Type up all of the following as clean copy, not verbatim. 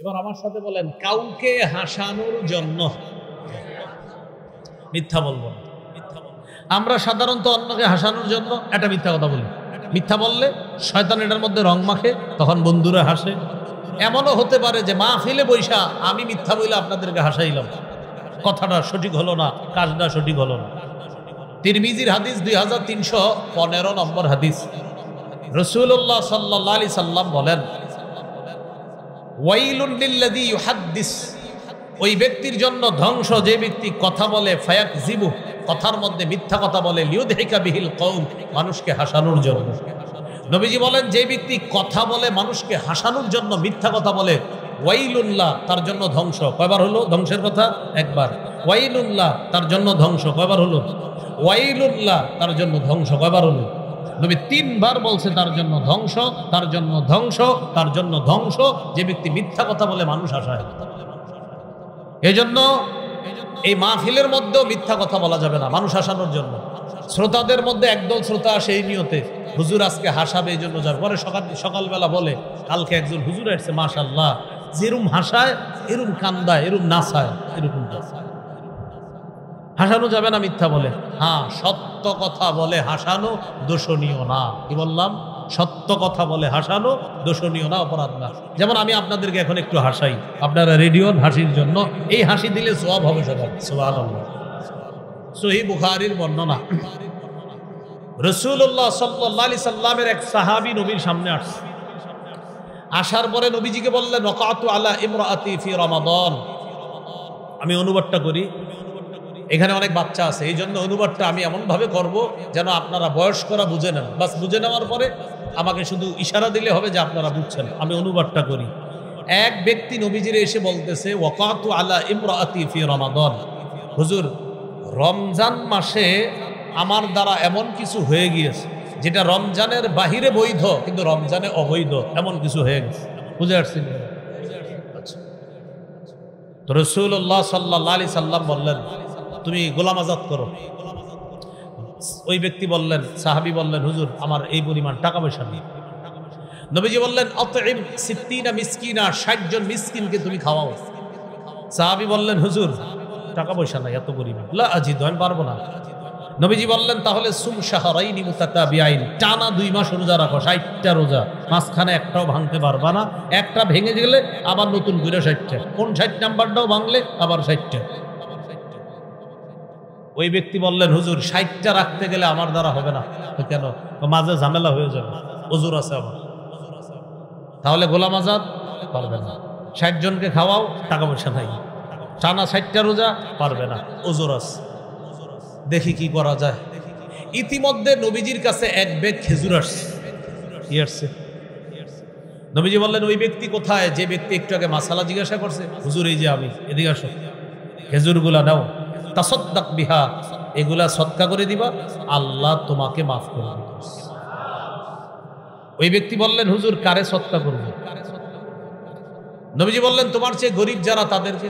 এবার আমার সাথে বলেন, কাউকে হাসানোর জন্য মিথ্যা বলবো না। আমরা সাধারণত অন্যকে হাসানোর জন্য একটা মিথ্যা কথা বলি। মিথ্যা বললে শয়তান এটার মধ্যে রং মাখে, তখন বন্ধুরা হাসে। এমনও হতে পারে যে মাহফিলে বৈশা আমি মিথ্যা বলে আপনাদেরকে হাসাইলাম, কথাটা সঠিক হলো না, কাজটা সঠিক হলো না। তিরমিজির হাদিস 2315 নম্বর হাদিস, রাসূলুল্লাহ সাল্লাল্লাহু আলাইহি সাল্লাম বলেন, ওয়াইলুন লিল্লাযী ইউহাদ্দিস, ওই ব্যক্তির জন্য ধ্বংস যে ব্যক্তি কথা বলে, ফায়াকযিবু, কথার মধ্যে মিথ্যা কথা বলে, লিউদহিকা বিহিল কওম, মানুষকে হাসানোর জন্য। নবীজি বলেন, যে ব্যক্তি কথা বলে মানুষকে হাসানোর জন্য, মিথ্যা কথা বলে, ওয়াইলুল্লাহ, তার জন্য ধ্বংস। কয়বার হলো ধ্বংসের কথা? একবার। ওয়াইলুল্লাহ, তার জন্য ধ্বংস। কয়বার হলো? ওয়াইলুল্লাহ, তার জন্য ধ্বংস। কয়বার হলো? নবী 3 বার বলছে তার জন্য ধ্বংস, তার জন্য ধ্বংস, তার জন্য ধ্বংস, যে ব্যক্তি মিথ্যা কথা বলে মানুষ হাসায়। এজন্য এই মাহফিলের মধ্যেও মিথ্যা কথা বলা যাবে না মানুষ হাসানোর জন্য। শ্রোতাদের মধ্যে একদল শ্রোতা সেই নিয়তে, হুজুর আজকে হাসাবে, এই জন্য যাবে। পরে সকালবেলা বলে, কালকে একজন হুজুর আসছে, মাশাআল্লাহ, যেরুম হাসায়, এরুম কান্দায়, এরুম নাচায়, এরকম হাসানো যাবে না মিথ্যা বলে। হ্যাঁ, সত্য কথা বলে হাসানো দোষণীয় না। কি বললাম? সত্য কথা বলে হাসানো দোষণীয় না, অপরাধ না। যেমন আমি আপনাদেরকে এখন একটু হাসাই, আপনারা রেডিওর হাসির জন্য, এই হাসি দিলে সওয়াব হবে সবার। সুবহানাল্লাহ। সহিহ বুখারীর বর্ণনা, রাসূলুল্লাহ সাল্লাল্লাহু আলাইহি সাল্লামের এক সাহাবী নবীর সামনে আসছে। আসার পরে নবীজিকে বললেন, ওয়াকাতু আলা ইমরাআতি ফি রমাদান, আমি অনুবাদটা করি, এখানে অনেক বাচ্চা আছে, এই জন্য অনুবাদটা আমি এমনভাবে করব যেন আপনারা বয়স্করা বুঝে নেন। বাস বুঝে নেওয়ার পরে আমাকে শুধু ইশারা দিলে হবে যে আপনারা বুঝছেন। আমি অনুবাদটা করি। এক ব্যক্তি নবীজিরে এসে বলতেছে, ওয়াকাতু আলা ইমরাআতি ফি রমাদান, হুজুর, রমজান মাসে আমার দ্বারা এমন কিছু হয়ে গিয়েছে যেটা রমজানের বাহিরে বৈধ কিন্তু রমজানে অবৈধ, এমন কিছু হয়ে গেছে। বুঝে আসছেন? তো রাসূলুল্লাহ সাল্লাল্লাহু আলাইহি সাল্লাম বললেন, তুমি গোলাম আজাদ করো। ওই ব্যক্তি বললেন, সাহাবী বললেন, হুজুর, আমার এই পরিমাণ টাকা পয়সা নেই। নবীজি বললেন, আতইম 60 মিসকিনা, 60 জন মিসকিনকে তুমি খাওয়াও। সাহাবী বললেন, হুজুর, টাকা পয়সা নাই এত পরিমাণ, লা আজিদ, আমি পারবো না। নবীজি বললেন, তাহলে সুম শাহরাইনি মুতাতাবিআইন, টানা 2 মাস রোজা রাখো, 60টা রোজা, মাঝখানে একটাও ভাঙতে পারবা না। একটা ভেঙে গেলে আবার নতুন করে 60টা, কোন 60 নাম্বারটাও ভাঙলে আবার 60টা। ওই ব্যক্তি বললেন, হুজুর, 60টা রাখতে গেলে আমার দ্বারা হবে না। কেন? মাঝে ঝামেলা হয়ে যাবে, ওজুর আছে আমার। তাহলে গোলাম আজাদ পারবে না। 60 জনকে খাওয়াও, টাকা পয়সা নাই, টানা 60টা রোজা পারবে না, ওজুর আছে, দেখি কি করা যায়। ইতিমধ্যে নবীজির কাছে এক ব্যাগ খেজুর আসছে। নবীজি বললেন, ওই ব্যক্তি কোথায় যে ব্যক্তি একটু আগে মাসালা জিজ্ঞাসা করছে? হুজুর, এই যে আমি, এদিকে আসো, খেজুরগুলা নাও, তাসাদদাক বিহা, এগুলা সদকা করে দিবা, আল্লাহ তোমাকে মাফ করে দিবে। ওই ব্যক্তি বললেন, হুজুর, কারে সদকা করব? নবীজি বললেন, তোমার চেয়ে গরিব যারা তাদেরকে।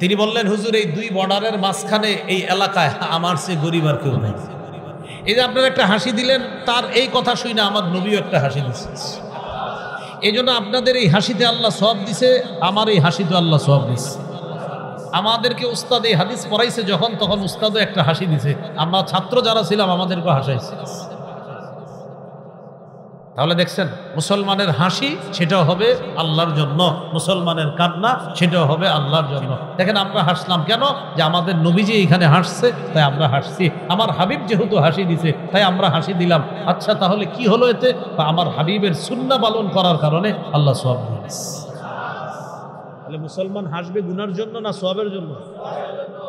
তিনি বললেন, হুজুর, এই 2 বর্ডারের মাঝখানে এই এলাকায় আমার চেয়ে গরিব আর কেউ নাই। এই যে আপনারা একটা হাসি দিলেন, তার এই কথা শুই না আমার নবীও একটা হাসি দিচ্ছে। এই জন্য আপনাদের এই হাসিতে আল্লাহ সওয়াব দিছে, আমার এই হাসিতে আল্লাহ সওয়াব দিচ্ছে। আমাদেরকে উস্তাদ এই হাদিস পড়াইছে যখন, তখন উস্তাদও একটা হাসি দিছে, আমরা ছাত্র যারা ছিলাম আমাদেরকে হাসাইছে। তাহলে দেখছেন, মুসলমানের হাসি সেটাও হবে আল্লাহর জন্য, মুসলমানের কান্না সেটাও হবে আল্লাহর জন্য। দেখেন, আমরা হাসলাম কেন? যে আমাদের নবীজি এখানে হাসছে, তাই আমরা হাসছি। আমার হাবিব যেহেতু হাসি দিছে, তাই আমরা হাসি দিলাম। আচ্ছা, তাহলে কি হলো এতে? আমার হাবিবের সুন্নাহ পালন করার কারণে আল্লাহ সওয়াব দিয়েছে। তাহলে মুসলমান হাসবে গুনার জন্য না সওয়াবের জন্য?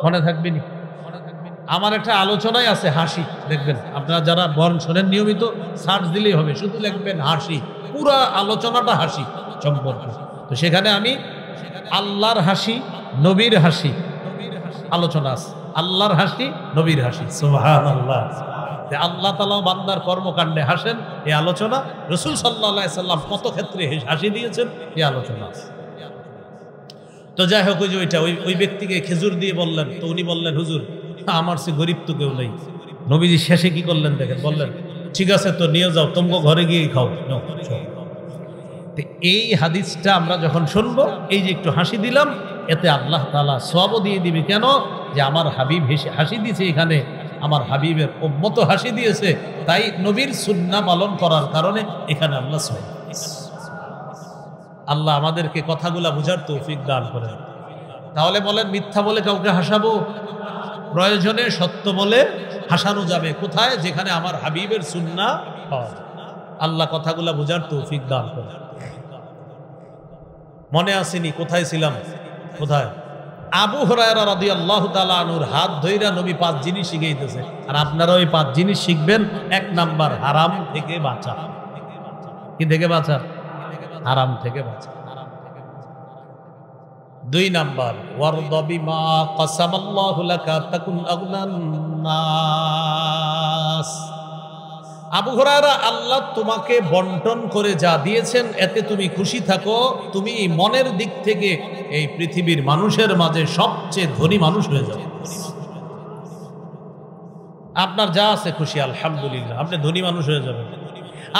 মনে থাকবে নি? আমার একটা আলোচনায় আছে হাসি, দেখবেন আপনারা যারা বর্ণ শোনেন নিয়মিত, সার্চ দিলেই হবে, শুধু লিখবেন হাসি, পুরা আলোচনাটা হাসি সম্পর্কে। তো সেখানে আমি আল্লাহর হাসি, নবীর হাসি আলোচনা আছে, আল্লাহর হাসি, নবীর হাসি। সুবহানাল্লাহ। আল্লাহ তাআলা বান্দার কর্মকাণ্ডে হাসেন, এই আলোচনা। রাসূল সাল্লাল্লাহু আলাইহি সাল্লাম কত ক্ষেত্রে হাসি দিয়েছেন, এই আলোচনা আছে। তো যাই হোক, ওই যে ওই ব্যক্তিকে খেজুর দিয়ে বললেন, তো উনি বললেন, হুজুর, আমার সে গরিব তো কেউ নেই। নবীজি শেষে কি করলেন দেখেন, বললেন, ঠিক আছে, তো নিয়ে যাও, তোমাকে ঘরে গিয়ে খাও। তো এই হাদিসটা আমরা যখন শুনবো, এই যে একটু হাসি দিলাম, এতে আল্লাহ তাআলা সওয়াবও দিয়ে দিবে। কেন? যে আমার হাবিব হাসি দিয়েছে, এখানে আমার হাবিবের উম্মত হাসি দিয়েছে, তাই নবীর সুন্নাহ পালন করার কারণে এখানে আল্লাহ সওয়াব। আল্লাহ আমাদেরকে কথাগুলা বুঝার তৌফিক দান করেন। তাহলে বলেন, মিথ্যা বলে কাউকে হাসাবো? প্রয়োজনে সত্য বলে হাসানো যাবে। কোথায়? যেখানে আমার হাবিবের সুন্নাহ পাওয়া যায়। আল্লাহ কথাগুলা বুঝার তৌফিক দান করেন। মনে আসেনি কোথায় ছিলাম? কোথায়? আবু হুরায়রা রাদিয়াল্লাহু তাআলা আনহুর হাত ধইরা নবী 5 জিনিস শিখাইতেছে, আর আপনারা ওই 5 জিনিস শিখবেন। 1 নাম্বার, হারাম থেকে বাঁচা। কি থেকে বাঁচা? হারাম থেকে বাঁচা। 2 নাম্বার, ওয়ারদা বিমা কাসামাল্লাহু লাকা তাকুন আগনান নাস। আবু হুরায়রা, আল্লাহ তোমাকে বন্টন করে যা দিয়েছেন এতে তুমি খুশি থাকো, তুমি মনের দিক থেকে এই পৃথিবীর মানুষের মাঝে সবচেয়ে ধনী মানুষ হয়ে যাবে। আপনার যা আছে খুশি, আলহামদুলিল্লাহ, আপনি ধনী মানুষ হয়ে যাবেন।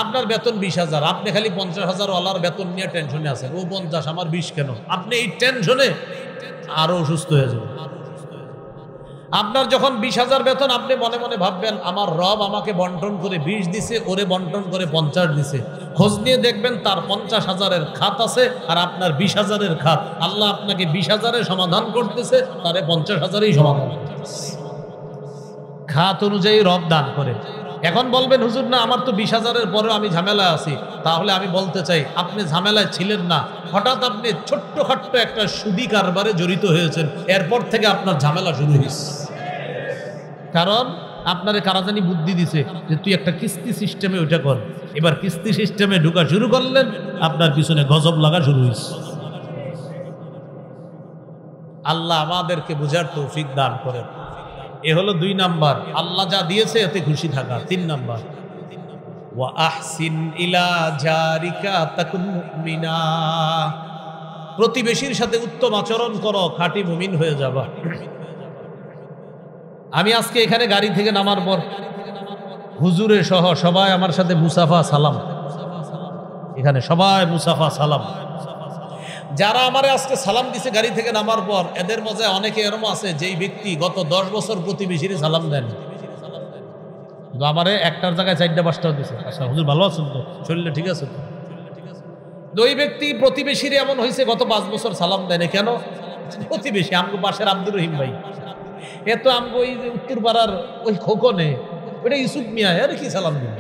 আপনার বেতন 20,000, আপনি খালি 50,000 ওয়ালার বেতন নিয়ে টেনশনে আছেন, ও 50, আমার 20 কেন? আপনি এই টেনশনে আরো অসুস্থ হয়ে যাবেন। আপনার যখন 20,000 বেতন, আপনি মনে মনে ভাববেন আমার রব আমাকে বন্টন করে 20 দিছে, ওরে বন্টন করে 50 দিছে। খোঁজ নিয়ে দেখবেন তার 50,000-এর খাত আছে আর আপনার 20,000-এর খাত। আল্লাহ আপনাকে 20,000-এ সমাধান করতেছে, তারে 50,000-এই সমাধান করতেছে। খাত অনুযায়ী রব দান করে। এখন বলবেন, হুজুর না, আমার তো 20,000-এর পরেও আমি ঝামেলা আছি। তাহলে আমি বলতে চাই, আপনি ঝামেলায় ছিলেন না, হঠাৎ আপনি ছোট্টখাট্ট একটা সুদি কারবারে জড়িত হয়েছেন, এরপর থেকে আপনার ঝামেলা শুরু হয়েছে। কারণ আপনারে কারাজানি বুদ্ধি দিছে যে তুই একটা কিস্তি সিস্টেমে ওইটা কর। এবার কিস্তি সিস্টেমে ঢুকা শুরু করলেন, আপনার পিছনে গজব লাগা শুরু হয়েছে। আল্লাহ আমাদেরকে বুঝার তৌফিক দান করেন। এ হলো 2 নাম্বার, আল্লাহ যা দিয়েছে এতে খুশি থাকা। 3 নাম্বার, ওয়া আহসিন ইলা জারিকা তাকুন মুমিনা। প্রতিবেশীর সাথে উত্তম আচরণ করো, খাঁটি মুমিন হয়ে যাবা। আমি আজকে এখানে গাড়ি থেকে নামার পর হুজুরে সহ সবাই আমার সাথে মুসাফা সালাম, এখানে সবাই মুসাফা সালাম। যারা আমারে আজকে সালাম দিছে গাড়ি থেকে নামার পর, এদের মধ্যে অনেকে এরকম আছে যেই ব্যক্তি গত 10 বছর প্রতিবেশীর সালাম দেন, কিন্তু আমারে একটার জায়গায় 4টা-5টাও দিছে। আচ্ছা হুজুর ভালো আছেন তো, শরীরে ঠিক আছে তো? 2 ব্যক্তি প্রতিবেশীর এমন হয়েছে গত 5 বছর সালাম দেন। কেন? প্রতিবেশী আমগো পাশের আব্দুর রহিম ভাই, এত আমগো ওই যে উত্তর পাড়ার ওই খোকনে, ওইটা ইউসুফ মিয়া, আরে কি সালাম দিন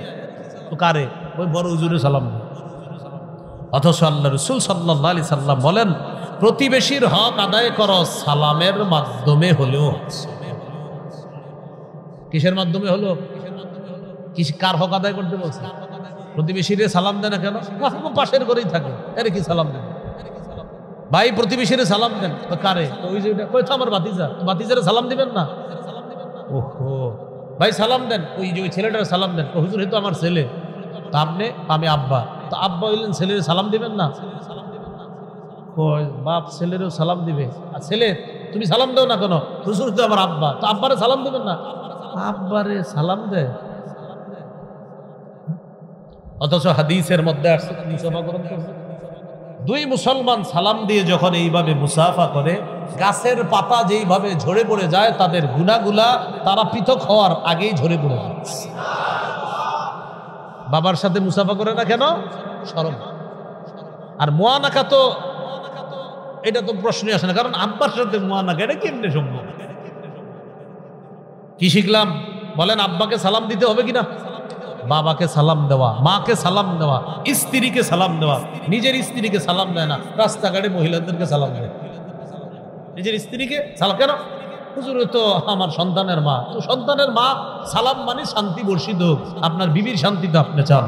তো কারে? ওই বড় হুজুরে সালাম দিন। অথচ আল্লাহ রাসূল সাল্লাল্লাহু আলাইহি সাল্লাম বলেন, প্রতিবেশীর হক আদায় করো সালামের মাধ্যমে হলেও। কিসের মাধ্যমে হলো? কার হক আদায় করতে বলছে? প্রতিবেশীরে সালাম দেয় না কেন? পাশের ঘরেই থাকে, আরে কি সালাম দেন ভাই? প্রতিবেশীরে সালাম দেন। কারে? ওই যে আমার ভাতিজা, ভাতিজারে সালাম দিবেন না? ওহো ভাই সালাম দেন, ওই যে ওই ছেলেটারে সালাম দেন। হুজুর এ তো আমার ছেলে। তা আপনি? আমি আব্বা। তো আব্বা হইলেন, ছেলের সালাম দিবেন না? বাপ ছেলেরও সালাম দিবে। আর ছেলে তুমি সালাম দাও না কেন? হুজুর তো আমার আব্বা। তো আব্বারে সালাম দিবেন না? আব্বারে সালাম দেয়। অথচ হাদিসের মধ্যে আসছে, 2 মুসলমান সালাম দিয়ে যখন এইভাবে মুসাফা করে, গাছের পাতা যেইভাবে ঝরে পড়ে যায়, তাদের গুনাহগুলা তারা পৃথক হওয়ার আগেই ঝরে পড়ে যায়। বাবার সাথে মুসাফা করে না কেন? শরম। আর মুআনাকা তো এটা তো প্রশ্নই আসে না, কারণ আব্বার সাথে মুআনাকা এটা কেমনে সম্ভব? কি শিখলাম বলেন? আব্বাকে সালাম দিতে হবে কিনা? বাবাকে সালাম দেওয়া, মাকে সালাম দেওয়া, স্ত্রীকে সালাম দেওয়া। নিজের স্ত্রীকে সালাম দেয় না, রাস্তাঘাটে মহিলাদেরকে সালাম দেয়। নিজের স্ত্রীকে সালাম কেন? হুজুর তো আমার সন্তানের মা। তো সন্তানের মা সালাম মানে শান্তি বর্ষিত হোক। আপনার বিবির শান্তি তো আপনি চান,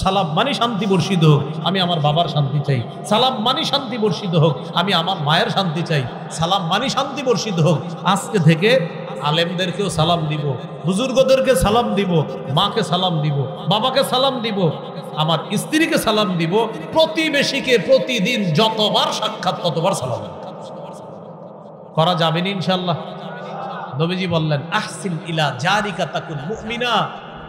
সালাম মানে শান্তি বর্ষিত হোক। আমি আমার বাবার শান্তি চাই। সালাম মানে শান্তি বর্ষিত হোক। আমি আমার মায়ের শান্তি চাই। সালাম মানে শান্তি বর্ষিত হোক। আজকে থেকে আলেমদেরকেও সালাম দিব, বুজুর্গদেরকে সালাম দিব, মাকে সালাম দিব, বাবাকে সালাম দিব, আমার স্ত্রীকে সালাম দিব, প্রতিবেশীকে প্রতিদিন যতবার সাক্ষাৎ ততবার সালাম করা যাবে না ইনশাআল্লাহ। নবীজি বললেন, আহসিন ইলা জারিকা তাকুন মুমিনা।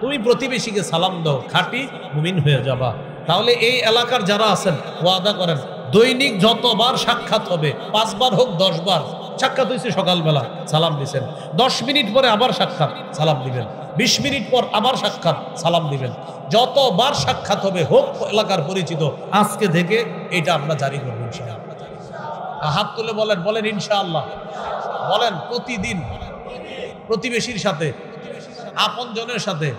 তুমি প্রতিবেশীকে সালাম দাও, খাঁটি মুমিন হয়ে যাবা। তাহলে এই এলাকার যারা আছেন ওয়াদা করেন দৈনিক যতবার সাক্ষাৎ হবে, 5 বার হোক 10 বার সাক্ষাৎ হয়েছে, সকালবেলা সালাম দিবেন, 10 মিনিট পরে আবার সাক্ষাৎ সালাম দিবেন, 20 মিনিট পর আবার সাক্ষাৎ সালাম দিবেন। যতবার সাক্ষাৎ হবে হোক এলাকার পরিচিত, আজকে থেকে এটা আমরা জারি করবো ইনশাআল্লাহ। হাত তুলে বলেন ইনশাআল্লাহ। বলেন প্রতিদিন প্রতিবেশীর সাথে, আপনজনের সাথে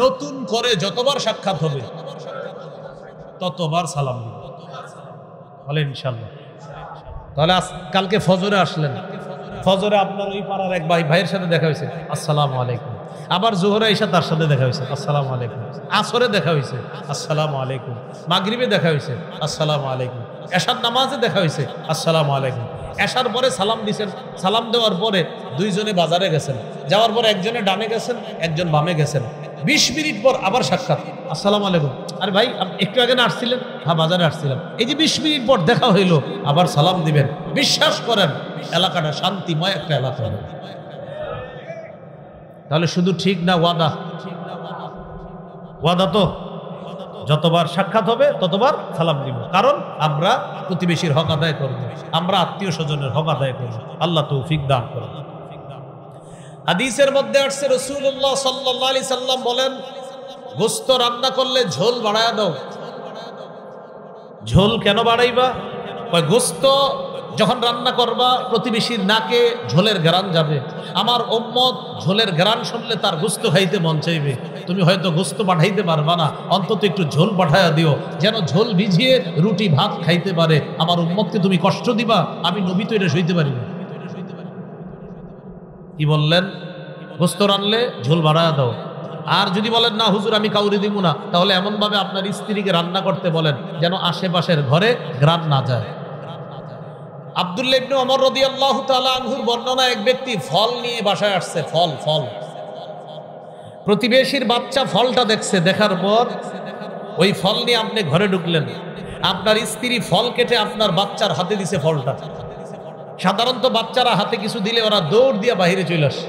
নতুন করে যতবার সাক্ষাৎ হবে ততবার সালাম দিবেন। বলেন ইনশাআল্লাহ। তাহলে কালকে ফজরে আসলেন, ফজরে আপনার ওই পাড়ার এক ভাইয়ের সাথে দেখা হয়েছে, আসসালামু আলাইকুম। আবার জোহরে এসে তার সাথে দেখা হয়েছে, আসসালামু আলাইকুম। আসরে দেখা হয়েছে, আসসালামু আলাইকুম। মাগরিবে দেখা হয়েছে, আসসালামু আলাইকুম। এশার নামাজে দেখা হয়েছে, আসসালামু আলাইকুম। এশার পরে সালাম দিয়েছেন, সালাম দেওয়ার পরে দুইজনে বাজারে গেছেন, যাওয়ার পরে একজনে ডানে গেছেন, একজন বামে গেছেন। 20 মিনিট পর আবার সাক্ষাৎ, আসসালামু আলাইকুম। আরে ভাই একটু আগে না আসছিলেন? হ্যাঁ বাজারে আসছিলাম। এই যে 20 মিনিট পর দেখা হইলো, আবার সালাম দিবেন। বিশ্বাস করেন এলাকাটা শান্তিময় একটা এলাকা হবে। তাহলে শুধু ঠিক না ওয়াদা? ওয়াদা তো যতবার সাক্ষাৎ হবে ততবার সালাম দিব, কারণ আমরা প্রতিবেশীর হক আদায় করব, আমরা আত্মীয় স্বজনের হক আদায় করব। আল্লাহ তৌফিক দান করুন। হাদিসের মধ্যে আসছে রাসূলুল্লাহ সাল্লাল্লাহু আলাইহি সাল্লাম বলেন, গোশত রান্না করলে ঝোল বাড়ায়া দাও। ঝোল কেন বাড়াইবা? গোশত যখন রান্না করবা প্রতিবেশীর নাকে ঝোলের ঘ্রাণ যাবে, আমার উম্মত ঝোলের ঘ্রাণ শুনলে তার গোশত খাইতে মন চাইবে। তুমি হয়তো গোশত পাঠাইতে পারবা না, অন্তত একটু ঝোল পাঠাইয়া দিও, যেন ঝোল ভিজিয়ে রুটি ভাত খাইতে পারে। আমার উম্মতকে তুমি কষ্ট দিবা, আমি নবী তো এটা সইতে পারি না। কি বললেন? গোশত রানলে ঝোল বাড়াইয়া দাও। আর যদি বলেন না হুজুর আমি কাউরে দিব না, তাহলে এমনভাবে আপনার স্ত্রীকে রান্না করতে বলেন যেন আশেপাশের ঘরে ঘ্রাণ না যায়। আব্দুল্লাহ ইবনে ওমর রাদিয়াল্লাহু তাআলা আনহুর বর্ণনা, এক ব্যক্তি ফল নিয়ে বাসায় আসছে, ফল। প্রতিবেশীর বাচ্চা ফলটা দেখছে, দেখার পর ওই ফল নিয়ে আপনি ঘরে ঢুকলেন, আপনার স্ত্রী ফল কেটে আপনার বাচ্চার হাতে দিছে ফলটা। সাধারণত বাচ্চারা হাতে কিছু দিলে ওরা দৌড় দিয়ে বাইরে চলে আসে,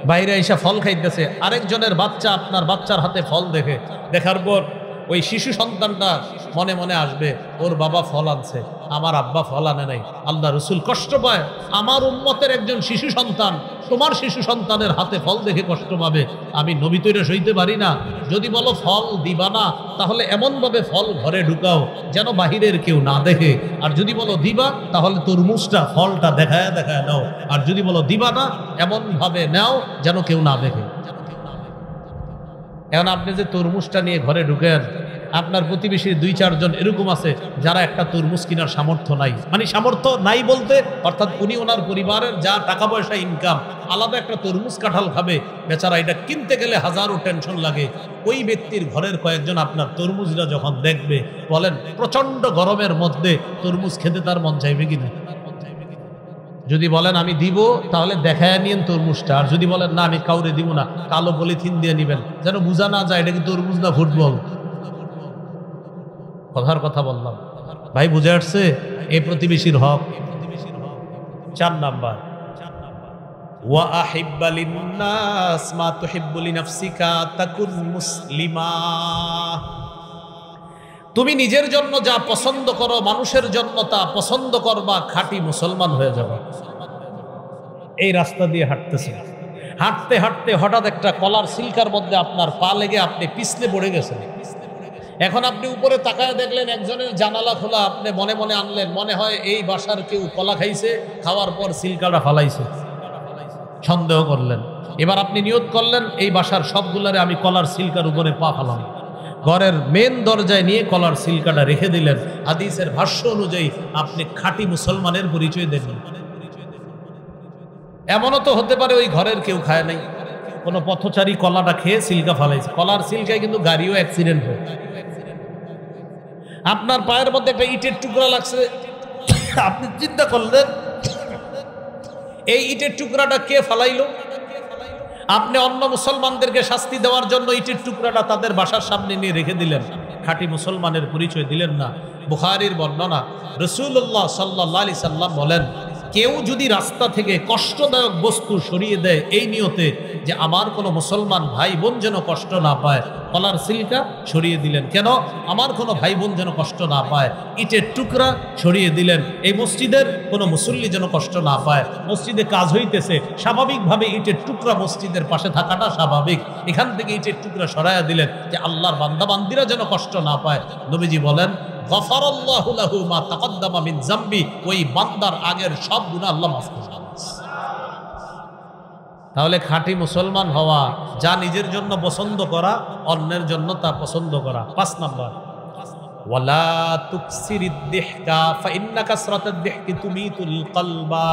বাইরে এসে ফল খাইতেছে। আরেকজনের বাচ্চা আপনার বাচ্চার হাতে ফল দেখার পর ওই শিশু সন্তানটা মনে মনে আসবে, ওর বাবা ফল আনছে, আমার আব্বা ফল আনে নাই। আল্লাহ রসুল কষ্ট পায়, আমার উম্মতের একজন শিশু সন্তান তোমার শিশু সন্তানের হাতে ফল দেখে কষ্ট পাবে, আমি নবী তো এটা সইতে পারি না। যদি বলো ফল দিবা না, তাহলে এমনভাবে ফল ঘরে ঢুকাও যেন বাহিরের কেউ না দেখে। আর যদি বলো দিবা, তাহলে তরমুজটা ফলটা দেখায় নাও। আর যদি বলো দিবা না, এমনভাবে নাও যেন কেউ না দেখে। এখন আপনি যে তরমুজটা নিয়ে ঘরে ঢুকেন, আপনার প্রতিবেশীর 2-4 জন এরকম আছে যারা একটা তরমুজ কেনার সামর্থ্য নাই। মানে সামর্থ্য নাই বলতে অর্থাৎ উনি ওনার পরিবারের যা টাকা পয়সা ইনকাম, আলাদা একটা তরমুজ কাঁঠাল খাবে বেচারা, এটা কিনতে গেলে হাজারো টেনশন লাগে। ওই ব্যক্তির ঘরের কয়েকজন আপনার তরমুজটা যখন দেখবে, বলেন প্রচন্ড গরমের মধ্যে তরমুজ খেতে তার মন চাইবে কিনা? যদি বলেন আমি দিব, তাহলে দেখায় নিয়েন তরমুজটা। আর যদি বলেন না আমি কাউরে দিব না, কালো পলিথিন দিয়ে নিবেন, যেন বোঝা না যায় এটা কি তরমুজ না ফুটবল। কথার কথা বললাম ভাই, বুঝে আসছে? এই প্রতিবেশীর হক। 4 নাম্বার, ওয়া আহিব্বা লিন্নাস মা তুহিব্বু লিনাফসিকা তাকুন মুসলিমা। তুমি নিজের জন্য যা পছন্দ করো, মানুষের জন্য তা পছন্দ করবা, খাঁটি মুসলমান হয়ে যাবে। এই রাস্তা দিয়ে হাঁটতে হাঁটতে হঠাৎ একটা কলার সিলকার মধ্যে আপনার পা লেগে আপনি পিছলে পড়ে গেছেন। এখন আপনি উপরে তাকায় দেখলেন একজনের জানালা খোলা, আপনি মনে মনে আনলেন, মনে হয় এই বাসার কেউ কলা খাইছে, খাওয়ার পর সিলকাটা ফালাইছে। সন্দেহ করলেন, এবার আপনি নিয়ত করলেন এই বাসার সবগুলারে আমি কলার সিলকার উপরে পা ফালাম। ঘরের মেন দরজায় নিয়ে কলার সিলকাটা রেখে দিলেন। হাদিসের ভাষ্য অনুযায়ী আপনি খাঁটি মুসলমানের পরিচয় দেবেন। এমনও তো হতে পারে ওই ঘরের কেউ খায় নাই, কোনো পথচারী কলাটা খেয়ে সিলকা ফালাইছে। কলার সিলকায় কিন্তু গাড়িও অ্যাক্সিডেন্ট হয়। আপনার পায়ের মধ্যে একটা ইটের টুকরা লাগছে, আপনি চিন্তা করলেন এই ইটের টুকরাটা কে ফালাইলো। আপনি অন্য মুসলমানদেরকে শাস্তি দেওয়ার জন্য ইটের টুকরাটা তাদের বাসার সামনে নিয়ে রেখে দিলেন, খাঁটি মুসলমানের পরিচয় দিলেন না। বুখারীর বর্ণনা, রাসূলুল্লাহ সাল্লাল্লাহু আলাইহি সাল্লাম বলেন, কেউ যদি রাস্তা থেকে কষ্টদায়ক বস্তু সরিয়ে দেয় এই নিয়তে যে আমার কোনো মুসলমান ভাই বোন যেন কষ্ট না পায়, কলার সিলকা সরিয়ে দিলেন, কেন? আমার কোনো ভাই বোন যেন কষ্ট না পায়। ইটের টুকরা সরিয়ে দিলেন, এই মসজিদের কোনো মুসল্লি যেন কষ্ট না পায়। মসজিদে কাজ হইতেছে, স্বাভাবিকভাবে ইটের টুকরা মসজিদের পাশে থাকাটা স্বাভাবিক, এখান থেকে ইটের টুকরা সরাইয়া দিলেন যে আল্লাহর বান্দাবান্দিরা যেন কষ্ট না পায়। নবীজি বলেন গফারাল্লাহু লাহু মা তাকদ্দামা মিন যামবি, ওই বান্দার আগের সব গুনাহ আল্লাহ মাফ করে দেন। তাহলে খাঁটি মুসলমান হওয়া, যা নিজের জন্য পছন্দ করা, অন্যের জন্য তা পছন্দ করা। 5 নাম্বার, ওয়ালা তুকসিরিদ দিহকা ফাইন্না কাসরাতাদ দিহকি তুমিতুল কলবা।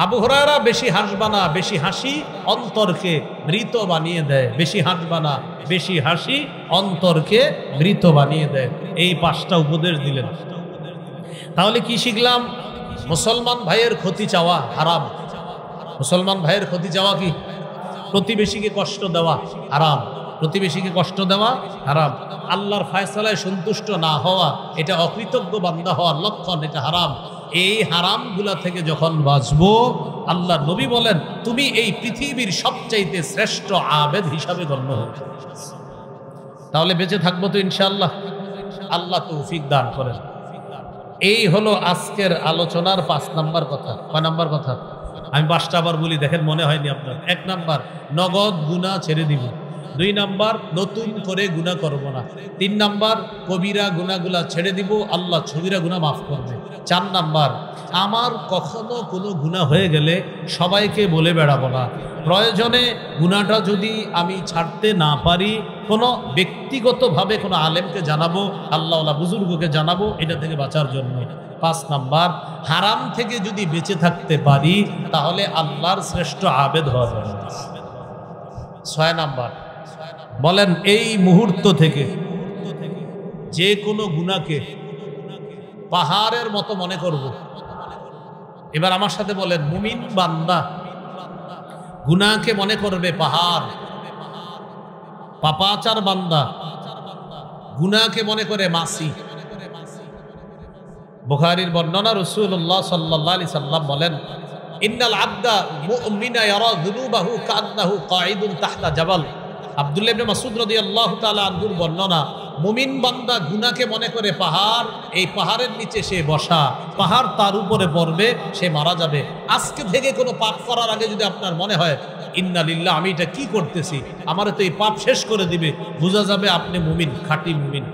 আবু হুরায়রা, বেশি হাসবা না, বেশি হাসি অন্তরকে মৃত বানিয়ে দেয়। বেশি হাসবা না, বেশি হাসি অন্তরকে মৃত বানিয়ে দেয়। এই 5টা উপদেশ দিলেন। তাহলে কি শিখলাম? মুসলমান ভাইয়ের ক্ষতি চাওয়া হারাম। মুসলমান ভাইয়ের ক্ষতি চাওয়া কি? প্রতিবেশীকে কষ্ট দেওয়া হারাম। প্রতিবেশীকে কষ্ট দেওয়া হারাম। আল্লাহর ফায়সালায় সন্তুষ্ট না হওয়া, এটা অকৃতজ্ঞ বান্দা হওয়ার লক্ষণ, এটা হারাম। এই হারামগুলা থেকে যখন বাঁচবো, আল্লাহ নবী বলেন তুমি এই পৃথিবীর সবচাইতে শ্রেষ্ঠ আবেদ হিসাবে গণ্য হবে। তাহলে বেঁচে থাকবো তো ইনশাআল্লাহ। আল্লাহ তৌফিক দান করেন। এই হলো আজকের আলোচনার 5 নাম্বার কথা। 5 নাম্বার কথা আমি 5টা আবার বলি, দেখেন মনে হয়নি আপনার। 1 নাম্বার, নগদ গুনাহ ছেড়ে দিব। 2 নাম্বার, নতুন করে গুনাহ করব না। 3 নাম্বার, কবিরা গুনাহগুলা ছেড়ে দিব, আল্লাহ ছবিরা গুনাহ মাফ করবে। 4 নাম্বার, আমার কখনো কোনো গুনাহ হয়ে গেলে সবাইকে বলে বেড়াবো না। প্রয়োজনে গুনাহটা যদি আমি ছাড়তে না পারি, কোনো ব্যক্তিগতভাবে কোনো আলেমকে জানাবো, আল্লাহওয়ালা বুজুর্গকে জানাবো, এটা থেকে বাঁচার জন্য। 5 নাম্বার, হারাম থেকে যদি বেঁচে থাকতে পারি তাহলে আল্লাহর শ্রেষ্ঠ আবেদ হওয়া যাবে। 6 নাম্বার, বলেন এই মুহূর্ত থেকে যে কোনো গুনাহকে পাহাড়ের মতো মনে করব। এবার আমার সাথে বলেন, মুমিন বান্দা গুনাহকে মনে করবে পাহাড়, পাপাচার বান্দা গুনাহকে মনে করে মাসি। বুখারীর বর্ণনা, রাসূলুল্লাহ সাল্লাল্লাহু আলাইহি সাল্লাম বলেন ইন্নাল আবদা মুমিনা ইয়ারা যুনুবাহু কান্নাহু কাঈদুন তাহতা জাবাল। আব্দুল্লাহ ইবনে মাসউদ রাদিয়াল্লাহু তাআলা আনহুর বর্ণনা, মুমিন বান্দা গুনাহকে মনে করে পাহাড়, এই পাহাড়ের নিচে সে বসা, পাহাড় তার উপরে পড়বে, সে মারা যাবে। আজকে থেকে কোনো পাপ করার আগে যদি আপনার মনে হয় ইন্না লিল্লাহ, আমি এটা কি করতেছি, আমার তো এই পাপ শেষ করে দিবে, বোঝা যাবে আপনি মুমিন, খাঁটি মুমিন।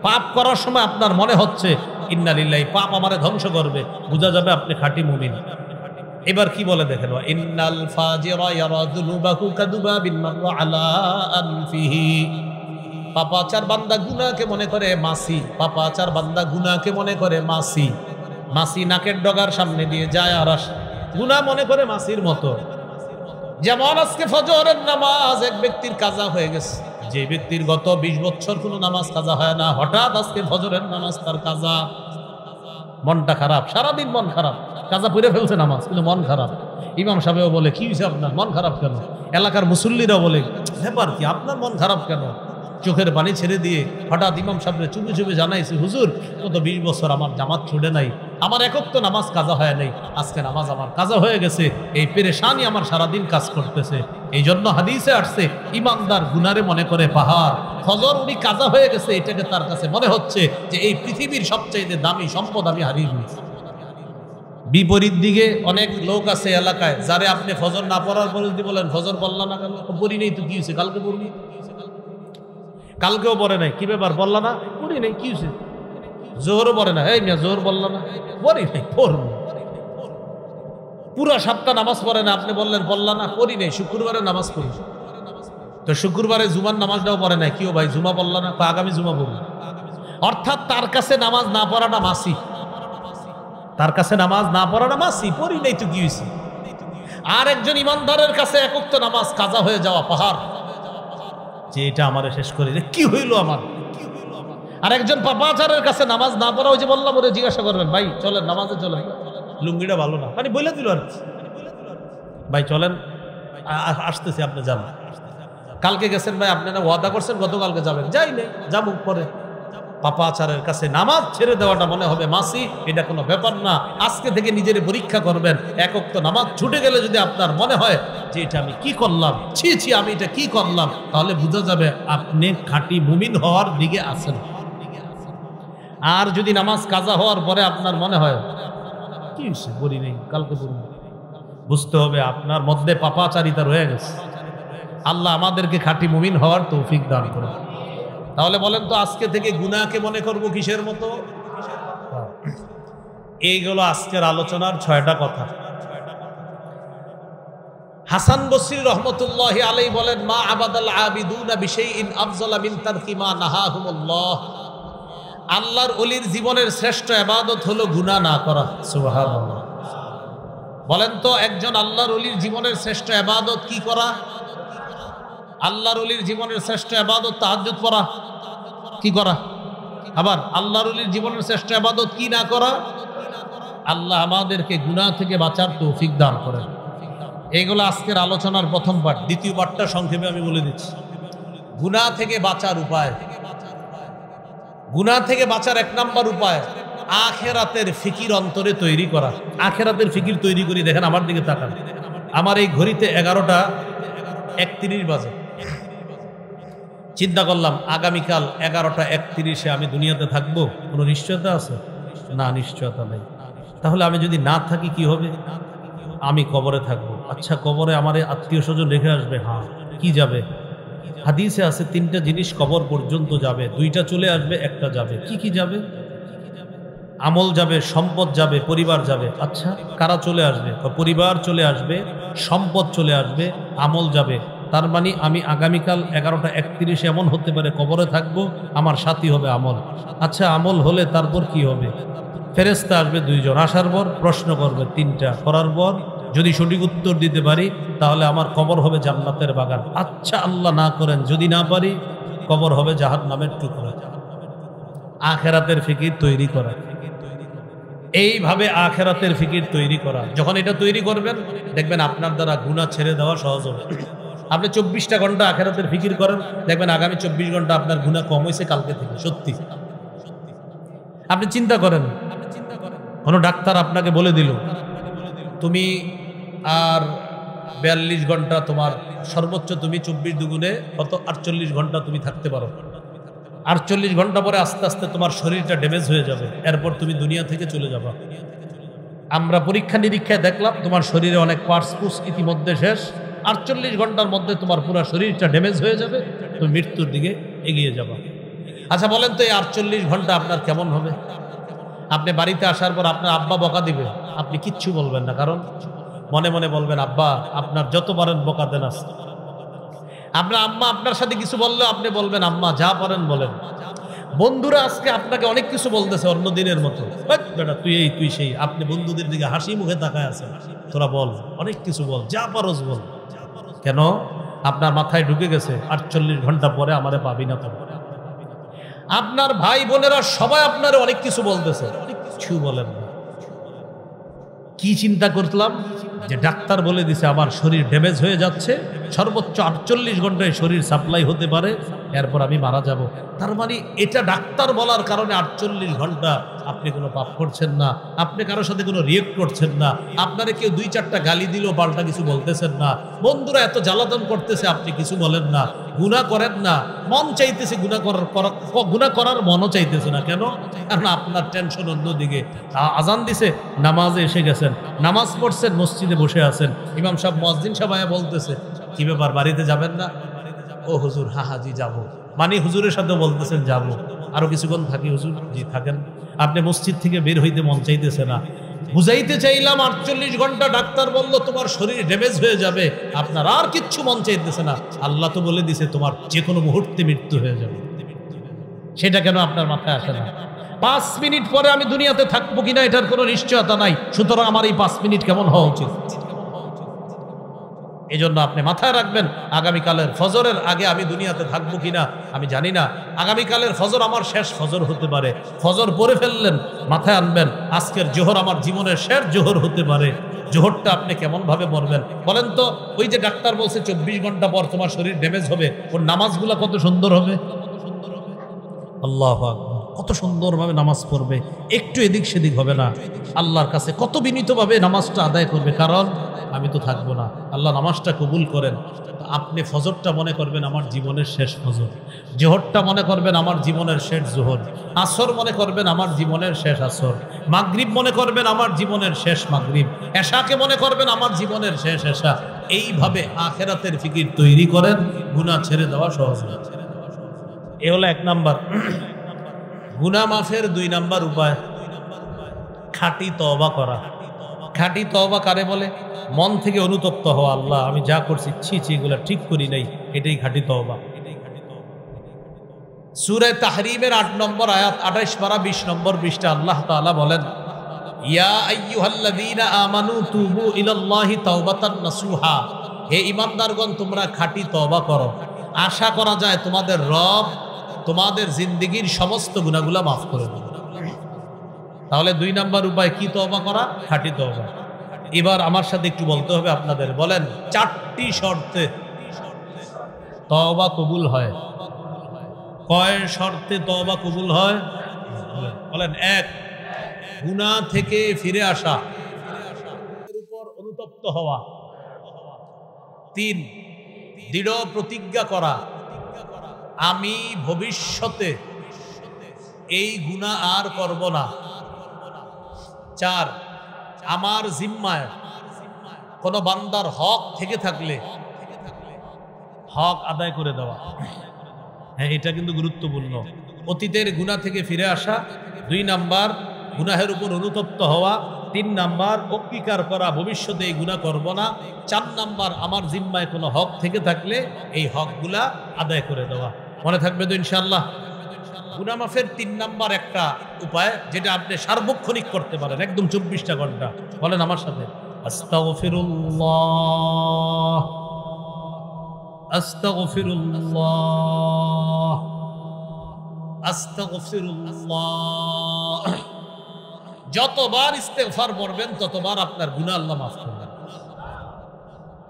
পাপ করার সময় আপনার মনে হচ্ছে ইন্না লিল্লাহ, পাপ আমারে ধ্বংস করবে, বোঝা যাবে আপনি খাঁটি মুমিন। এবার কি বলে দেখেন, ইন্নাল ফাজিরা ইয়ারা যুনুবাহু কাদুবাবিন মাররা আলা আনফিহি। পাপাচার বান্দা গুনাহকে মনে করে মাসি, পাপাচার বান্দা গুনাহকে মনে করে মাসি। মাসি নাকের ডগার সামনে দিয়ে যায় আর আসে, গুনাহ মনে করে মাসির মতো। যেমন আজকে ফজরের নামাজ এক ব্যক্তির কাজা হয়ে গেছে, যে ব্যক্তির গত 20 বছর কোনো নামাজ কাজা হয় না, হঠাৎ আজকে ফজরের নামাজ তার কাজা, মনটা খারাপ, সারাদিন মন খারাপ, কাজা পড়ে ফেলছে নামাজ কিন্তু মন খারাপ। ইমাম সাহেবও বলে কি হয়েছে আপনার, মন খারাপ কেন? এলাকার মুসল্লিরাও বলে ব্যাপার কি, আপনার মন খারাপ কেন? চোখের পানি ছেড়ে দিয়ে হঠাৎ ইমাম সাহেবরে চুপে চুপে জানাইছে, হুজুর গত 20 বছর আমার জামাত ছুটে নাই, আমার একক তো নামাজ কাজা হয় নাই, আজকে নামাজ আমার কাজা হয়ে গেছে, এই পেরেশানি আমার সারাদিন কাজ করতেছে। এই জন্য হাদিসে আসছে ইমানদার গুনারে মনে করে পাহাড়। ফজর উনি কাজা হয়ে গেছে, এটাকে তার কাছে মনে হচ্ছে যে এই পৃথিবীর সবচাইতে দামি সম্পদ আমি হারিয়ে ফেলেছি। বিপরীত দিকে অনেক লোক আছে এলাকায়, যারে আপনি ফজর না পড়ার পরে যদি বলেন ফজর বললা না কেন, পড়ি নেই তো কি হয়েছে, কালকে পড়বি, কালকেও পড়ে নাই, কি ব্যাপার বললা না, পড়ি নাই কি হয়েছে, জোহরও পড়ে না, এই মিয়া জোহর বললা না, পড়ি নাই, পড়বো। পুরা সপ্তাহ নামাজ পড়ে না, আপনি বললেন বললা না, পড়ি নাই, শুক্রবারে নামাজ পড়ি, তো শুক্রবারে জুমার নামাজটাও পড়ে নাই, কিও ভাই জুমা বললা না, আগামী জুমা পড়বো। অর্থাৎ তার কাছে নামাজ না পড়াটা মাসি, তার কাছে নামাজ না পড়াটা মাসি, পড়ি নাই তো কি হয়েছে। আর একজন ইমানদারের কাছে একক তো নামাজ কাজা হয়ে যাওয়া পাহাড়, যে এটা আমার শেষ করে কি হইলো আমার। আর একজন পাপাচারের কাছে নামাজ না পড়া, ওই যে বললাম ওরে জিজ্ঞাসা করবেন, ভাই চলেন নামাজে চলেন, লুঙ্গিটা ভালো না, মানে বলে দিল আর ভাই চলেন আসতেছি, আপনি যান, কালকে গেছেন ভাই, আপনারা ওয়াদা করছেন গতকালকে যাবেন, যাই নেই যাবো পরে, পাপাচারের কাছে নামাজ ছেড়ে দেওয়াটা মনে হবে মাসি, এটা কোনো ব্যাপার না। আজকে থেকে নিজের পরীক্ষা করবেন। এক ওয়াক্ত নামাজ ছুটে গেলে যদি আপনার মনে হয় যে এটা আমি কি করলাম, ছি ছি আমি এটা কি করলাম, তাহলে বোঝা যাবে আপনি খাঁটি মুমিন হওয়ার দিকে আছেন। আর যদি নামাজ কাজা হওয়ার পরে আপনার মনে হয় কি হয়েছে, পড়ি নেই, কালকে পড়ব, বুঝতে হবে আপনার মধ্যে পাপাচারিতা রয়ে গেছে। আল্লাহ আমাদেরকে খাঁটি মুমিন হওয়ার তৌফিক দান করে। তাহলে বলেন তো আজকে থেকে গুনাহকে মনে করব কিসের মতো? এইগুলো আজকের আলোচনার 6টা কথা। হাসান বসরি রহমতুল্লাহি আলাইহি বলেন, মা আবাদাল আবিদুনা বিশাইইন আফজালা মিন তারকি মা নাহাহুমুল্লাহ। আল্লাহর ওলির জীবনের শ্রেষ্ঠ ইবাদত হলো গুনাহ না করা। সুবহানাল্লাহ। বলেন তো একজন আল্লাহর ওলির জীবনের শ্রেষ্ঠ ইবাদত কি করা? আল্লাহর ওলির জীবনের শ্রেষ্ঠ ইবাদত তাহাজ্জুদ পড়া। কি করা? আবার আল্লাহর ওলির জীবনের শ্রেষ্ঠ ইবাদত কি না করা? আল্লাহ আমাদেরকে গুনাহ থেকে বাঁচার তৌফিক দান করেন। এইগুলো আজকের আলোচনার প্রথম পার্ট। দ্বিতীয় পার্টটা সংক্ষেপে আমি বলে দিচ্ছি। গুনাহ থেকে বাঁচার উপায়। গুনাহ থেকে বাঁচার 1 নম্বর উপায় আখিরাতের ফিকির অন্তরে তৈরি করা। আখিরাতের ফিকির তৈরি করি। দেখেন আমার দিকে তাকান, আমার এই ঘড়িতে 11:31 বাজে। চিন্তা করলাম আগামীকাল 11:31 আমি দুনিয়াতে থাকবো, কোনো নিশ্চয়তা আছে? না, নিশ্চয়তা নেই। তাহলে আমি যদি না থাকি কি হবে? আমি কবরে থাকবো। আচ্ছা, কবরে আমার আত্মীয় স্বজন রেখে আসবে? হ্যাঁ। কি যাবে? হাদিসে আছে 3টা জিনিস কবর পর্যন্ত যাবে, 2টা চলে আসবে, 1টা যাবে। কি কি যাবে? আমল যাবে, সম্পদ যাবে, পরিবার যাবে। আচ্ছা, কারা চলে আসবে? পরিবার চলে আসবে, সম্পদ চলে আসবে, আমল যাবে। তার মানে আমি আগামীকাল 11:31 এমন হতে পারে কবরে থাকবো, আমার সাথী হবে আমল। আচ্ছা, আমল হলে তারপর কি হবে? ফেরেশতা আসবে 2 জন, আসার পর প্রশ্ন করবে 3টা, করার পর যদি সঠিক উত্তর দিতে পারি তাহলে আমার কবর হবে জান্নাতের বাগান। আচ্ছা, আল্লাহ না করেন যদি না পারি, কবর হবে জাহান্নামের টুকরা। আখিরাতের ফিকির তৈরি করা। এইভাবে আখিরাতের ফিকির তৈরি করা। যখন এটা তৈরি করবেন দেখবেন আপনার দ্বারা গুনাহ ছেড়ে দেওয়া সহজ হবে। আপনি 24টা ঘন্টা আখিরাতের ফিকির করেন, দেখবেন আগামী 24 ঘন্টা আপনার গুনাহ কম হয়েছে কালকে থেকে। সত্যি। আপনি চিন্তা করেন, কোনো ডাক্তার আপনাকে বলে দিল তুমি আর 42 ঘন্টা, তোমার সর্বোচ্চ তুমি 24 দুগুণে কত 48 ঘন্টা তুমি থাকতে পারো। 48 ঘন্টা পরে আস্তে আস্তে তোমার শরীরটা ড্যামেজ হয়ে যাবে, এরপর তুমি দুনিয়া থেকে চলে যাবা। আমরা পরীক্ষা নিরীক্ষায় দেখলাম তোমার শরীরে অনেক পার্টস ইতিমধ্যে শেষ। 48 ঘন্টার মধ্যে তোমার পুরো শরীরটা ড্যামেজ হয়ে যাবে, তুমি মৃত্যুর দিকে এগিয়ে যাবা। আচ্ছা বলেন তো এই 48 ঘন্টা আপনার কেমন হবে? আপনি বাড়িতে আসার পর আপনার আব্বা বকা দিবে, আপনি কিচ্ছু বলবেন না, কারণ মনে মনে বলবেন আব্বা আপনার যত পারেন বকা দেন আছে। আপনার আম্মা আপনার সাথে কিছু বললে আপনি বলবেন আম্মা যা পারেন বলেন। বন্ধুরা আজকে আপনাকে অনেক কিছু বলতেছে অন্য দিনের মতো, বেটা তুই এই তুই সেই, আপনি বন্ধুদের দিকে হাসি মুখে তাকায় আছেন, তোরা বল, অনেক কিছু বল, যা পারস বল। কেন? আপনার মাথায় ঢুকে গেছে 48 ঘন্টা পরে আমারে পাবি না। তবে আপনার ভাই বোনেরা সবাই আপনার অনেক কিছু বলতেছে, কিছু বলেন না। কি চিন্তা করলাম যে ডাক্তার বলে দিছে আমার শরীর ড্যামেজ হয়ে যাচ্ছে, সর্বোচ্চ 48 ঘন্টায় শরীর সাপ্লাই হতে পারে, এরপর আমি মারা যাব। তার মানে এটা ডাক্তার বলার কারণে 48 ঘন্টা আপনি কোনো পাপ করছেন না, আপনি কারোর সাথে কোনো রিয়েক্ট করছেন না, আপনারে কেউ 2-4টা গালি দিল পাল্টা কিছু বলতেছেন না, বন্ধুরা এত জ্বালাতন করতেছে আপনি কিছু বলেন না, গুনাহ করেন না, মন চাইতেছে গুনাহ করার মনও চাইতেছে না। কেন? কারণ আপনার টেনশন অন্যদিকে। আজান দিছে, নামাজে এসে গেছেন, নামাজ পড়ছেন, মসজিদে বসে আছেন, ইমাম সাহেব মুয়াজ্জিন সাহেব বলতেছে কি ব্যাপার বাড়িতে যাবেন না? ও হুজুর হা জি যাবো, মানে হুজুরের সাথে বলতেছেন যাবো, আরো কিছুক্ষণ থাকি হুজুর। জি থাকেন। আপনি মসজিদ থেকে বের হইতে মন চাইতেছে না, বুঝাইতে চাইলাম 48 ঘন্টা, ডাক্তার বলল তোমার শরীর ড্যামেজ হয়ে যাবে, আপনার আর কিচ্ছু মন চাইতেছে না, আল্লাহ তো বলে দিছে তোমার যে কোনো মুহূর্তে মৃত্যু হয়ে যাবে। সেটা কেন আপনার মাথায় আসে না? 5 মিনিট পরে আমি দুনিয়াতে থাকবো কিনা এটার কোনো নিশ্চয়তা নাই, সুতরাং আমার এই 5 মিনিট কেমন হওয়া উচিত? এই জন্য আপনি মাথায় রাখবেন আগামীকালের ফজরের আগে আমি দুনিয়াতে থাকবো কিনা আমি জানি না, আগামীকালের ফজর আমার শেষ ফজর হতে পারে। ফজর পড়ে ফেললেন, মাথায় আনবেন আজকের জোহর আমার জীবনের শেষ জোহর হতে পারে। জোহরটা আপনি কেমন ভাবে পড়বেন বলেন তো? ওই যে ডাক্তার বলছে 24 ঘন্টা পর তোমার শরীর ড্যামেজ হবে, ওর নামাজগুলা কত সুন্দর হবে। আল্লাহু আকবার। কত সুন্দরভাবে নামাজ পড়বে, একটু এদিক সেদিক হবে না, আল্লাহর কাছে কত বিনীতভাবে নামাজটা আদায় করবে, কারণ আমি তো থাকবো না, আল্লাহ নামাজটা কবুল করেন। আপনি ফজরটা মনে করবেন আমার জীবনের শেষ ফজর, জোহরটা মনে করবেন আমার জীবনের শেষ জোহর, আসর মনে করবেন আমার জীবনের শেষ আসর, মাগরিব মনে করবেন আমার জীবনের শেষ মাগরিব, এশাকে মনে করবেন আমার জীবনের শেষ এশা। এইভাবে আখেরাতের ফিকির তৈরি করেন, গুনাহ ছেড়ে দেওয়া সহজ না। এ হলো 1 নাম্বার। গুনাহ মাফের 2 নাম্বার উপায় খাঁটি তওবা করা। খাঁটি তওবা কারে বলে? মন থেকে অনুতপ্ত হওয়া, আল্লাহ আমি যা করছি ছি ছি এগুলো ঠিক করি নাই, এটাই খাঁটি তওবা। সূরা তাহরিমের 8 নম্বর আয়াত 28 পারা 20 নম্বর পৃষ্ঠা আল্লাহ তাআলা বলেন, ইয়া আইয়ুহাল্লাযীনা আমানু তুবু ইলাল্লাহি তাওবাতান নাসুহা, হে ঈমানদারগণ তোমরা খাঁটি তওবা করো, আশা করা যায় তোমাদের রব তোমাদের জিন্দেগীর সমস্ত গুনাহগুলো মাফ করে দেবে। তাহলে 2 নাম্বার উপায় কি তওবা করা? খাঁটি তওবা। এবার আমার সাথে একটু বলতে হবে আপনাদের, বলেন 4টি শর্তে তওবা কবুল হয়। কয় শর্তে তওবা কবুল হয়? বলেন 1, গুনাহ থেকে ফিরে আসা, এর উপর অনুতপ্ত হওয়া। 3, দৃঢ় প্রতিজ্ঞা করা আমি ভবিষ্যতে এই গুনাহ আর করব না। 4, আমার জিম্মায় কোনো বান্দার হক থেকে থাকলে হক আদায় করে দেওয়া। হ্যাঁ, এটা কিন্তু গুরুত্বপূর্ণ। অতীতের গুনাহ থেকে ফিরে আসা, 2 নাম্বার গুনাহের উপর অনুতপ্ত হওয়া, 3 নাম্বার অঙ্গীকার করা ভবিষ্যতে এই গুনাহ করব না, 4 নাম্বার আমার জিম্মায় কোনো হক থেকে থাকলে এই হকগুলা আদায় করে দেওয়া। মনে থাকবে তো ইনশাআল্লাহ? গুনাহ মাফের 3 নাম্বার একটা উপায় যেটা আপনি সার্বক্ষণিক করতে পারেন, একদম 24টা ঘন্টা। বলেন আমার সাথে, আস্তাগফিরুল্লাহ আস্তাগফিরুল্লাহ আস্তাগফিরুল্লাহ। যতবার ইস্তেগফার পড়বেন ততবার আপনার গুনাহ আল্লাহ মাফ করবেন।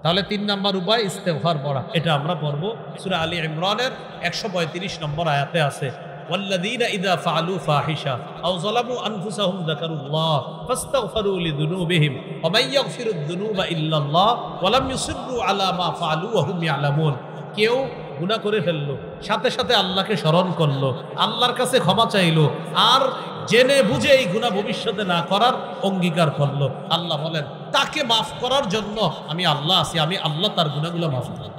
তাহলে 3 নাম্বার উপায় ইস্তেগফার পড়া, এটা আমরা পড়ব। সূরা আলী ইমরানের 135 নম্বর আয়াতে আছে, ওয়াল্লাযীনা ইযা ফাআলু ফাহিশা আও যালামু আনফুসাহুম যাকারুল্লাহ ফাস্তাগফিরু লিযুনুবিহিম ওয়া মান ইয়াগফিরুদ যুনুবা ইল্লাল্লাহ ওয়া লাম ইউসিররু আলা মা ফাআলু ওয়া হুম ইয়ালামুন। কেউ গুনাহ করে ফেললো, সাথে সাথে আল্লাহকে স্মরণ করলো, আল্লাহর কাছে ক্ষমা চাইলো, আর জেনে বুঝে এই গুনাহ ভবিষ্যতে না করার অঙ্গীকার করলো, আল্লাহ বলেন তাকে মাফ করার জন্য আমি আল্লাহ আছি, আমি আল্লাহ তার গুনাহগুলো মাফ করব।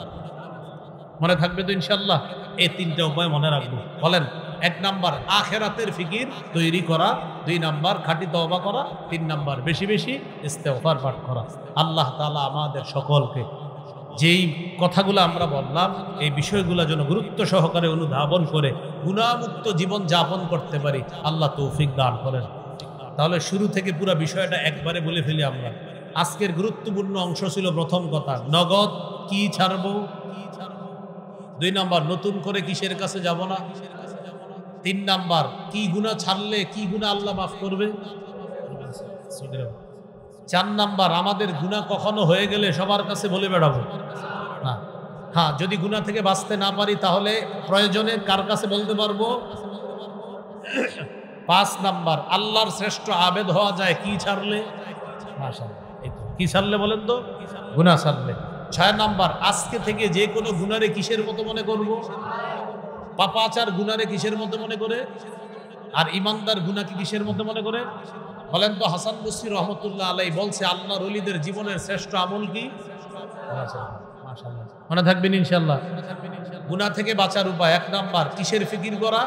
মনে থাকবে তো ইনশাআল্লাহ? এই 3টা উপায় মনে রাখবো। বলেন, 1 নাম্বার আখিরাতের ফিকির তৈরি করা, 2 নাম্বার খাঁটি তওবা করা, 3 নাম্বার বেশি বেশি ইস্তেগফার পাঠ করা। আল্লাহ তাআলা আমাদের সকলকে যেই কথাগুলো আমরা বললাম এই বিষয়গুলো যেন গুরুত্ব সহকারে অনুধাবন করে গুনাহমুক্ত জীবন যাপন করতে পারি, আল্লাহ তৌফিক দান করেন। তাহলে শুরু থেকে পুরো বিষয়টা একবারে বলে ফেলি আমরা। আজকের গুরুত্বপূর্ণ অংশ ছিল প্রথম কথা, নগদ কি ছাড়বো, 2 নাম্বার নতুন করে কিসের কাছে যাব না, 3 নাম্বার কি গুনাহ ছাড়লে কি গুনাহ আল্লাহ মাফ করবে, 4 নাম্বার আমাদের গুনাহ কখনো হয়ে গেলে সবার কাছে বলে বেড়াবো না। হ্যাঁ, যদি গুনাহ থেকে বাঁচতে না পারি তাহলে প্রয়োজনে কার কাছে বলতে পারবো। 5 নাম্বার আল্লাহর শ্রেষ্ঠ আবেদ হওয়া যায় কি ছাড়লে, মাশাআল্লাহ, এই তো কি ছাড়লে বলেন তো, গুনাহ ছাড়লে। 6 নাম্বার আজকে থেকে যে কোনো গুনারে কিসের মতো মনে করব, পাপাচার গুনারে কিসের মতো মনে করে, আর ইমানদার গুনাহকে কিসের মতো মনে করে। বলেন তো, হাসান বসরি রহমতুল্লাহ আলাইহি বলছে আল্লাহর ওলিদের জীবনের শ্রেষ্ঠ আমল কি? মাশাআল্লাহ, মনে থাকবেন ইনশাআল্লাহ। গুনাহ থেকে বাঁচার উপায়, 1 নাম্বার কিসের ফিকির করা,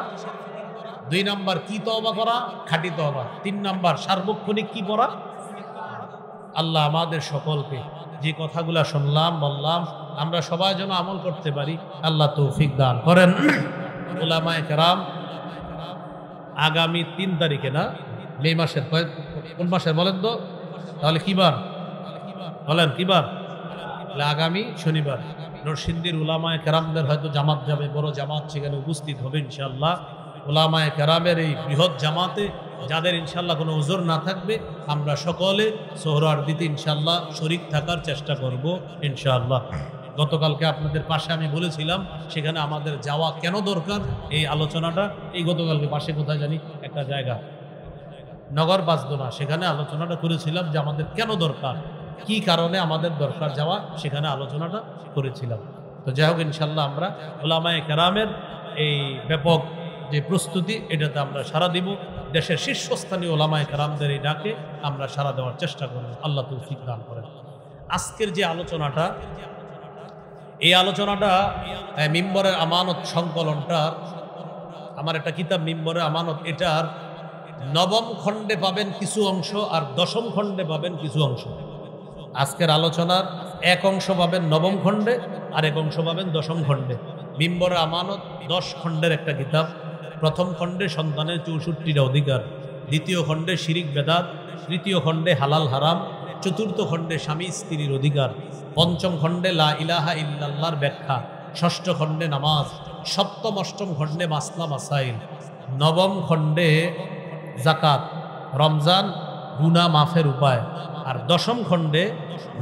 2 নাম্বার কি তওবা করা, খাঁটি তওবা, 3 নাম্বার সার্বক্ষণিক কি পড়া। আল্লাহ আমাদের সকলকে যে কথাগুলো শুনলাম বললাম আমরা সবাই যেন আমল করতে পারি, আল্লাহ তৌফিক দান করেন। উলামায়ে কেরাম আগামী 3 তারিখে না, মে মাসের কোন মাসের বলেন তো, তাহলে কি বার বলেন, কি বার? আগামী শনিবার নরসিংদীর উলামায়ে কেরামদের হয়তো জামাত যাবে, বড় জামাত সেখানে উপস্থিত হবে ইনশাআল্লাহ। উলামায়ে কেরামের এই বৃহৎ জামাতে যাদের ইনশাআল্লাহ কোনো উযর না থাকবে আমরা সকলে সোহরাওয়ার্দীতে ইনশাআল্লাহ শরীক থাকার চেষ্টা করব ইনশাআল্লাহ। গতকালকে আপনাদের পাশে আমি বলেছিলাম সেখানে আমাদের যাওয়া কেন দরকার, এই আলোচনাটা এই গতকালকে পাশে কোথায় জানি একটা জায়গা নগর বাজদোনা, সেখানে আলোচনাটা করেছিলাম যে আমাদের কেন দরকার, কি কারণে আমাদের দরকার যাওয়া, সেখানে আলোচনাটা করেছিলাম। তো যাই হোক, ইনশাল্লাহ আমরা উলামায়ে কেরামের এই ব্যাপক যে প্রস্তুতি, এটাতে আমরা সাড়া দিব। দেশের শীর্ষস্থানীয় উলামায়ে কেরামদের এই ডাকে আমরা সাড়া দেওয়ার চেষ্টা করব। আল্লাহ তৌফিক দান করেন। আজকের যে আলোচনাটা, এই আলোচনাটা মিম্বরের আমানত সংকলনটার, আমার একটা কিতাব মিম্বরের আমানত, এটার নবম খণ্ডে পাবেন কিছু অংশ আর দশম খণ্ডে পাবেন কিছু অংশ। আজকের আলোচনার এক অংশ পাবেন নবম খণ্ডে আর এক অংশ পাবেন দশম খণ্ডে। মিম্বরের আমানত 10 খণ্ডের একটা কিতাব। প্রথম খণ্ডে সন্তানের 64টা অধিকার, দ্বিতীয় খণ্ডে শিরিক বেদাত, তৃতীয় খণ্ডে হালাল হারাম, চতুর্থ খণ্ডে স্বামী স্ত্রীর অধিকার, পঞ্চম খণ্ডে লা ইলাহা ইল্লাল্লাহর ব্যাখ্যা, ষষ্ঠ খণ্ডে নামাজ, সপ্তম অষ্টম খণ্ডে মাসলা মাসাইল, নবম খণ্ডে জাকাত, রমজান, গুনাহ মাফের উপায়, আর দশম খণ্ডে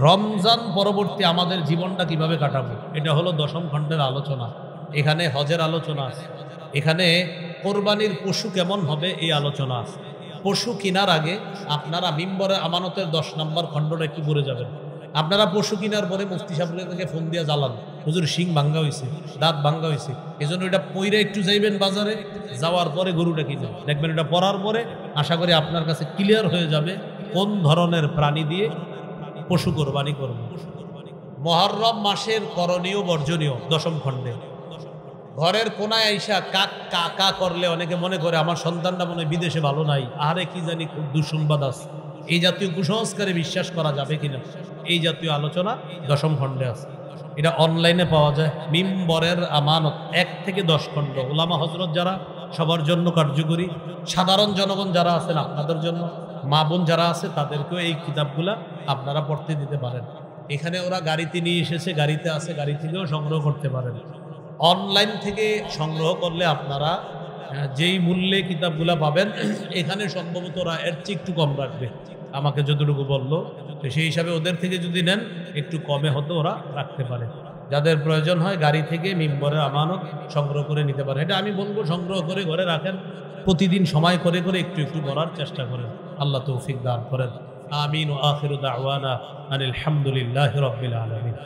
রমজান পরবর্তী আমাদের জীবনটা কিভাবে কাটাবো, এটা হলো দশম খণ্ডের আলোচনা। এখানে হজের আলোচনা আছে, এখানে কোরবানির পশু কেমন হবে এই আলোচনা আছে। পশু কেনার আগে আপনারা মিম্বরের আমানতের 10 নম্বর খণ্ডটা একটু পড়ে যাবেন। আপনারা পশু কেনার পরে মুফতি সাহেবের থেকে ফোন দিয়ে জ্বালান, হুজুর শিং ভাঙ্গা হয়েছে, দাঁত ভাঙ্গা হয়েছে, এই জন্য এটা পইরে একটু যাইবেন বাজারে, যাওয়ার পরে গরুটা কিনে দেখবেন। এটা পরার পরে আশা করি আপনার কাছে ক্লিয়ার হয়ে যাবে কোন ধরনের প্রাণী দিয়ে পশু কোরবানি করব। মুহররম মাসের করণীয় বর্জনীয় দশম খণ্ডে। ঘরের কোনায় আইসা কাক কাকা করলে অনেকে মনে করে আমার সন্তানটা মনে হয় বিদেশে ভালো নাই, আরে কি জানি খুব দুঃসংবাদ আছে, এই জাতীয় কুসংস্কারে বিশ্বাস করা যাবে কিনা, এই জাতীয় আলোচনা দশম খণ্ডে আছে। এটা অনলাইনে পাওয়া যায়। মিম্বরের আমানত 1 থেকে 10 খণ্ড। উলামা হযরত যারা, সবার জন্য কার্যকরী। সাধারণ জনগণ যারা আছেন, আপনাদের জন্য, মা বোন যারা আছে, তাদেরকেও এই কিতাবগুলা আপনারা পড়তে দিতে পারেন। এখানে ওরা গাড়িতে নিয়ে এসেছে, গাড়িতে আছে, গাড়ি থেকেও সংগ্রহ করতে পারেন। অনলাইন থেকে সংগ্রহ করলে আপনারা যেই মূল্যে কিতাবগুলা পাবেন, এখানে সম্ভবত ওরা এর চেয়ে একটু কম রাখবে, আমাকে যতটুকু বললো। তো সেই হিসাবে ওদের থেকে যদি নেন একটু কমে হতো ওরা রাখতে পারে। যাদের প্রয়োজন হয় গাড়ি থেকে মিম্বরের আমানত সংগ্রহ করে নিতে পারে। এটা আমি বলবো সংগ্রহ করে ঘরে রাখেন, প্রতিদিন সময় করে করে একটু একটু পড়ার চেষ্টা করেন। আল্লাহ তৌফিক দান করেন। আমিন। ওয়া আখিরু দাওয়ানা আনিল হামদুলিল্লাহি রাব্বিল আলামিন।